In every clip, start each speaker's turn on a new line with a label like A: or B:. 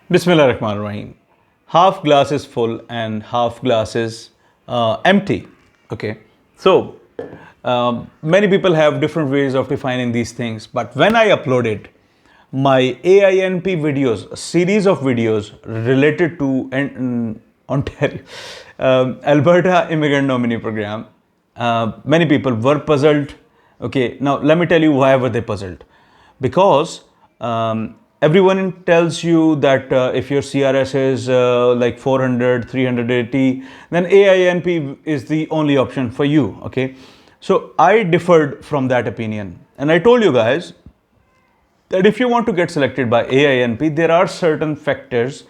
A: Bismillah Rahman Rahim. Half glass is full and half glass is empty. Okay, so many people have different ways of defining these things, but when I uploaded my AINP videos, a series of videos related to Ontario, Alberta Immigrant Nominee Program, many people were puzzled. Okay, now let me tell you why were they puzzled. Because everyone tells you that if your CRS is like 400, 380, then AINP is the only option for you. Okay, so I differed from that opinion, and I told you guys that if you want to get selected by AINP, there are certain factors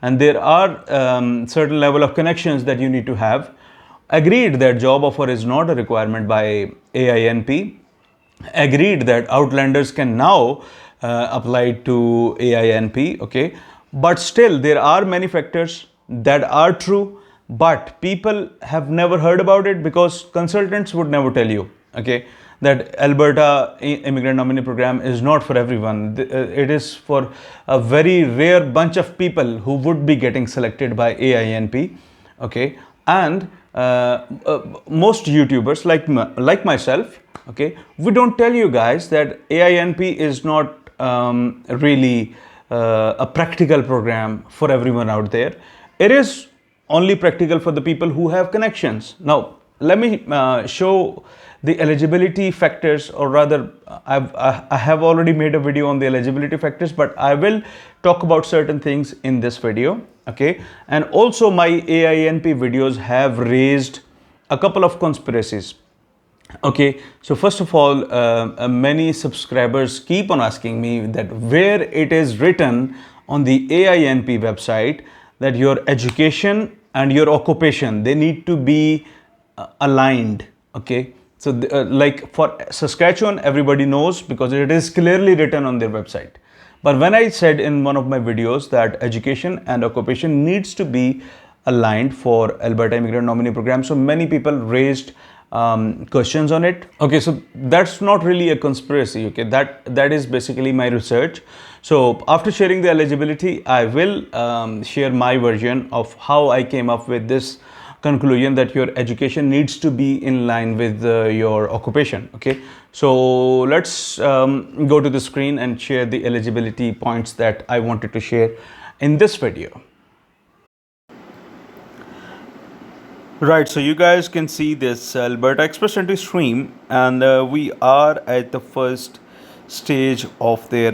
A: and there are certain level of connections that you need to have. Agreed that job offer is not a requirement by AINP. Agreed that outlanders can now apply to AINP. Okay, but still there are many factors that are true, but people have never heard about it because consultants would never tell you. Okay, that Alberta Immigrant Nominee Program is not for everyone. It is for a very rare bunch of people who would be getting selected by AINP. Okay, and most YouTubers like myself, okay, we don't tell you guys that AINP is not really a practical program for everyone out there. It is only practical for the people who have connections. Now, let me show the eligibility factors, or rather, I have already made a video on the eligibility factors, but I will talk about certain things in this video. Okay, and also my AINP videos have raised a couple of conspiracies. Okay, so first of all, many subscribers keep on asking me that where it is written on the AINP website that your education and your occupation, they need to be aligned. Okay, so like for Saskatchewan, everybody knows because it is clearly written on their website. But when I said in one of my videos that education and occupation needs to be aligned for Alberta Immigrant Nominee Program, so many people raised questions on it. Okay, so that's not really a conspiracy. Okay, that is basically my research. So after sharing the eligibility, I will share my version of how I came up with this conclusion that your education needs to be in line with your occupation. Okay, so let's go to the screen and share the eligibility points that I wanted to share in this video. Right, so you guys can see this Alberta Express Entry stream, and we are at the first stage of their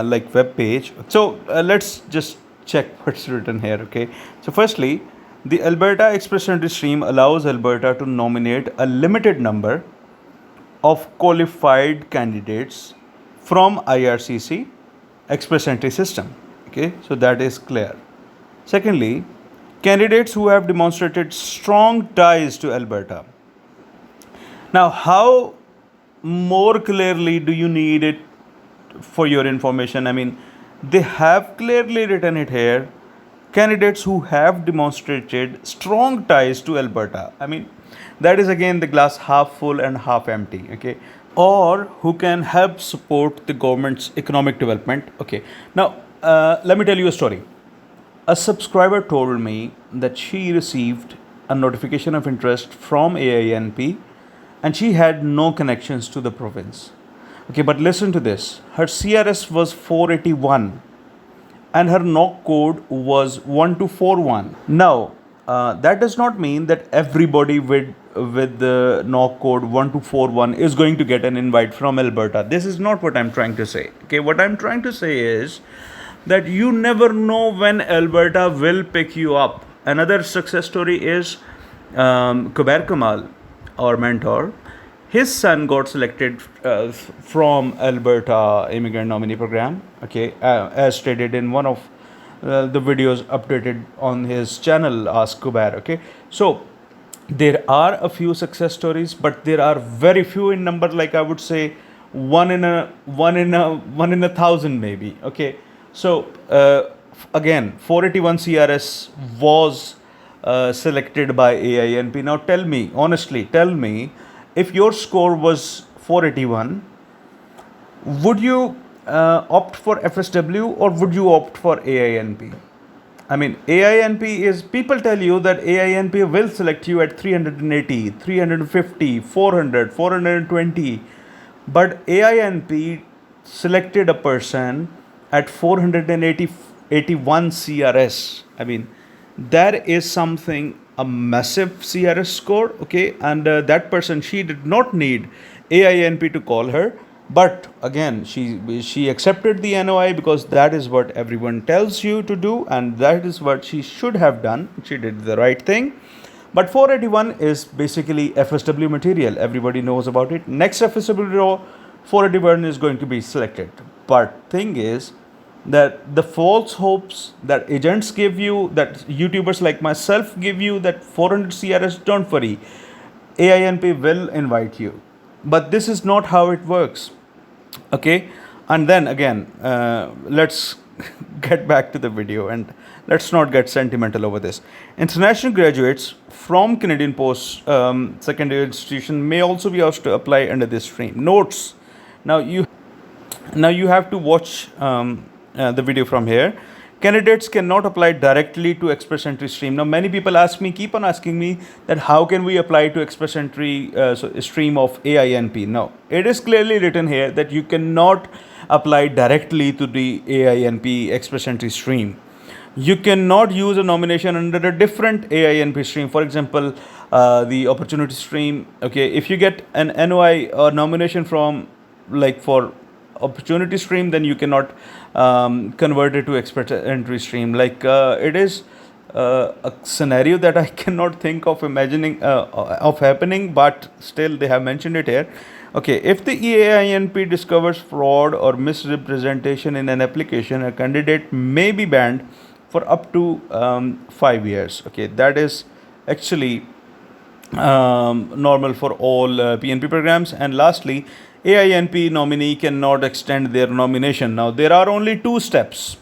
A: like web page. So let's just check what's written here. Okay, so firstly, the Alberta Express Entry stream allows Alberta to nominate a limited number of qualified candidates from IRCC Express Entry system. Okay, so that is clear. Secondly, candidates who have demonstrated strong ties to Alberta. Now, how more clearly do you need it for your information? I mean, they have clearly written it here. Candidates who have demonstrated strong ties to Alberta. I mean, that is again the glass half full and half empty. Okay, or who can help support the government's economic development. Okay, now let me tell you a story. A subscriber told me that she received a notification of interest from AINP and she had no connections to the province. Okay, but listen to this. Her CRS was 481 and her knock code was 1241. Now, that does not mean that everybody with the knock code 1241 is going to get an invite from Alberta. This is not what I'm trying to say. Okay, what I'm trying to say is that you never know when Alberta will pick you up. Another success story is Kubair Kamal, our mentor. His son got selected from Alberta Immigrant Nominee Program. Okay, as stated in one of the videos updated on his channel, Ask Kubair. Okay, so there are a few success stories, but there are very few in number. Like I would say, one in a thousand maybe. Okay. So again, 481 CRS was selected by AINP. Now tell me, honestly, tell me, if your score was 481, would you opt for FSW or would you opt for AINP? I mean, AINP is, people tell you that AINP will select you at 380, 350, 400, 420, but AINP selected a person at 481 CRS. I mean, that is something, a massive CRS score, okay, and that person, she did not need AINP to call her, but again, she accepted the NOI because that is what everyone tells you to do, and that is what she should have done. She did the right thing. But 481 is basically FSW material. Everybody knows about it. Next FSW row, 481 is going to be selected. But thing is that the false hopes that agents give you, that YouTubers like myself give you, that 400 CRS, don't worry, AINP will invite you. But this is not how it works. Okay, and then again, let's get back to the video and let's not get sentimental over this. International graduates from Canadian post secondary institution may also be asked to apply under this stream. Notes. Now you have to watch the video from here. Candidates cannot apply directly to Express Entry stream. Now many people keep on asking me that how can we apply to Express Entry stream of AINP. Now it is clearly written here that you cannot apply directly to the AINP Express Entry stream. You cannot use a nomination under a different AINP stream. For example, the opportunity stream. Okay, if you get an NOI or nomination from, like, for opportunity stream, then you cannot convert it to Express Entry stream. Like it is a scenario that I cannot think of imagining of happening, but still they have mentioned it here. Okay, if the AINP discovers fraud or misrepresentation in an application, a candidate may be banned for up to 5 years. Okay, that is actually normal for all PNP programs. And lastly, AINP nominee cannot extend their nomination. Now there are only 2 steps.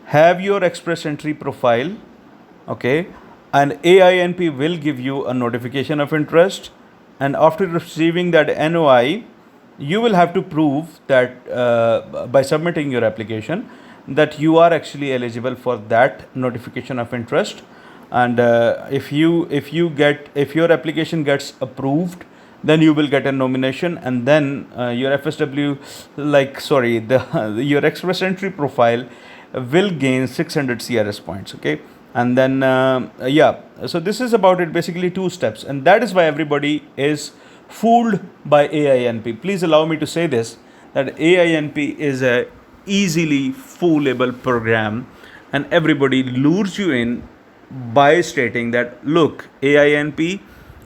A: Have your Express Entry profile, okay, and AINP will give you a notification of interest, and after receiving that NOI, you will have to prove that by submitting your application that you are actually eligible for that notification of interest. And if your application gets approved, then you will get a nomination, and then your FSW, your Express Entry profile will gain 600 CRS points. Okay, and then so this is about it. Basically 2 steps, and that is why everybody is fooled by AINP. Please allow me to say this, that AINP is a easily foolable program, and everybody lures you in by stating that, look, AINP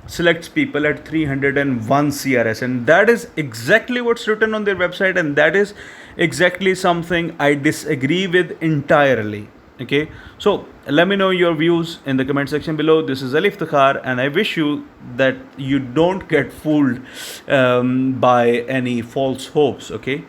A: selects people at 301 CRS, and that is exactly what's written on their website, and that is exactly something I disagree with entirely. Okay, so let me know your views in the comment section below. This is Ali Iftikhar, and I wish you that you don't get fooled by any false hopes. Okay,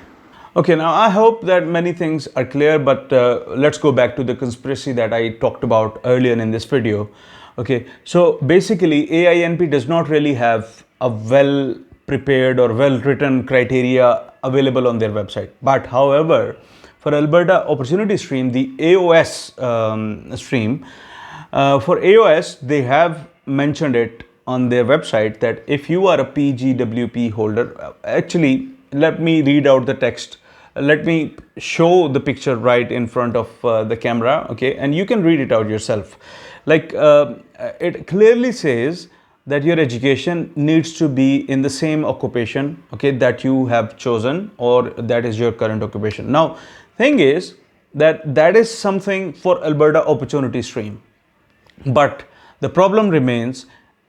A: now I hope that many things are clear, but let's go back to the conspiracy that I talked about earlier in this video. Okay, so basically AINP does not really have a well prepared or well written criteria available on their website. But however, for Alberta Opportunity Stream, the AOS stream, for AOS, they have mentioned it on their website that if you are a PGWP holder, actually, let me read out the text. Let me show the picture right in front of the camera, okay, and you can read it out yourself. Like it clearly says that your education needs to be in the same occupation, okay, that you have chosen, or that is your current occupation. Now, thing is that is something for Alberta Opportunity Stream, but the problem remains.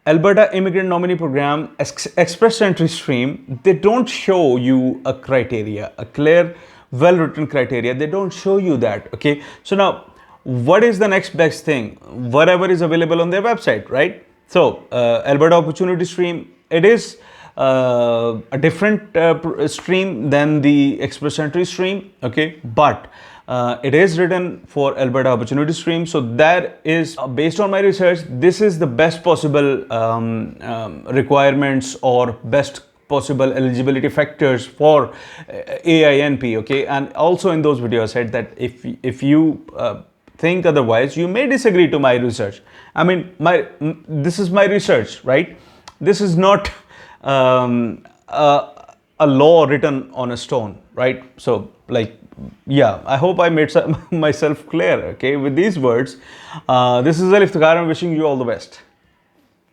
A: Alberta Immigrant Nominee Program Express Entry Stream, they don't show you a criteria, a clear, well-written criteria. They don't show you that, okay? So now, what is the next best thing? Whatever is available on their website, right? So, Alberta Opportunity Stream, it is a different stream than the Express Entry stream, okay? But it is written for Alberta Opportunity Stream. So that is, based on my research, this is the best possible requirements or best possible eligibility factors for AINP, okay? And also in those videos I said that if you think otherwise, you may disagree to my research. I mean, this is my research, right? This is not a law written on a stone, right? So, like, yeah, I hope I made myself clear, okay, with these words. This is Alif Takar. I'm wishing you all the best.